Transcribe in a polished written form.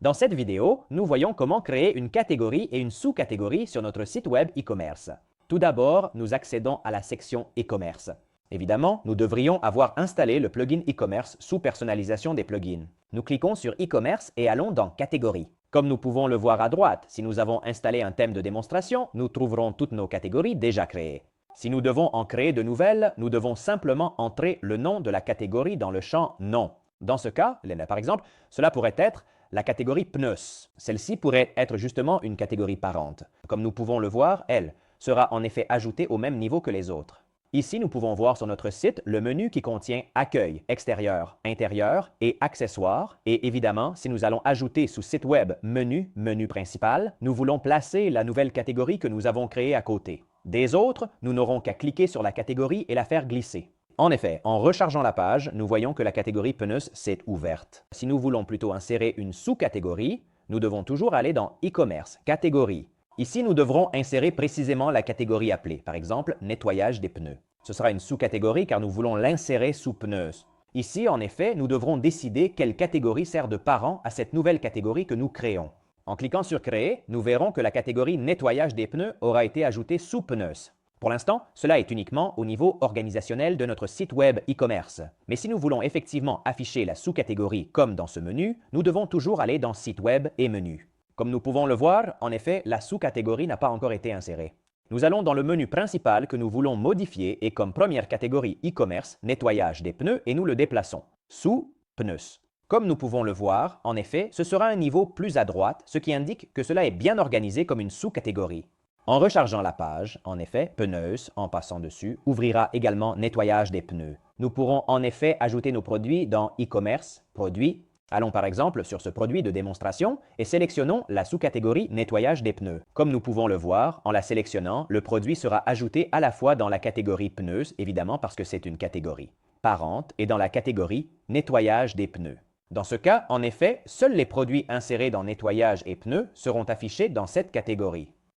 Dans cette vidéo, nous voyons comment créer une catégorie et une sous-catégorie sur notre site web e-commerce. Tout d'abord, nous accédons à la section e-commerce. Évidemment, nous devrions avoir installé le plugin e-commerce sous personnalisation des plugins. Nous cliquons sur e-commerce et allons dans catégories. Comme nous pouvons le voir à droite, si nous avons installé un thème de démonstration, nous trouverons toutes nos catégories déjà créées. Si nous devons en créer de nouvelles, nous devons simplement entrer le nom de la catégorie dans le champ Nom. Dans ce cas, par exemple, cela pourrait être la catégorie pneus. Celle-ci pourrait être justement une catégorie parente. Comme nous pouvons le voir, elle sera en effet ajoutée au même niveau que les autres. Ici, nous pouvons voir sur notre site le menu qui contient Accueil, Extérieur, Intérieur et Accessoires. Et évidemment, si nous allons ajouter sous site web Menu, Menu principal, nous voulons placer la nouvelle catégorie que nous avons créée à côté. Des autres, nous n'aurons qu'à cliquer sur la catégorie et la faire glisser. En effet, en rechargeant la page, nous voyons que la catégorie pneus s'est ouverte. Si nous voulons plutôt insérer une sous-catégorie, nous devons toujours aller dans e-commerce, catégorie. Ici, nous devrons insérer précisément la catégorie appelée, par exemple, nettoyage des pneus. Ce sera une sous-catégorie car nous voulons l'insérer sous pneus. Ici, en effet, nous devrons décider quelle catégorie sert de parent à cette nouvelle catégorie que nous créons. En cliquant sur Créer, nous verrons que la catégorie nettoyage des pneus aura été ajoutée sous pneus. Pour l'instant, cela est uniquement au niveau organisationnel de notre site web e-commerce. Mais si nous voulons effectivement afficher la sous-catégorie comme dans ce menu, nous devons toujours aller dans Site web et Menu. Comme nous pouvons le voir, en effet, la sous-catégorie n'a pas encore été insérée. Nous allons dans le menu principal que nous voulons modifier et comme première catégorie e-commerce, nettoyage des pneus et nous le déplaçons sous pneus. Comme nous pouvons le voir, en effet, ce sera un niveau plus à droite, ce qui indique que cela est bien organisé comme une sous-catégorie. En rechargeant la page, en effet, pneus, en passant dessus, ouvrira également nettoyage des pneus. Nous pourrons en effet ajouter nos produits dans e-commerce, produits. Allons par exemple sur ce produit de démonstration et sélectionnons la sous-catégorie nettoyage des pneus. Comme nous pouvons le voir, en la sélectionnant, le produit sera ajouté à la fois dans la catégorie pneus, évidemment parce que c'est une catégorie parente, et dans la catégorie nettoyage des pneus. Dans ce cas, en effet, seuls les produits insérés dans nettoyage et pneus seront affichés dans cette catégorie.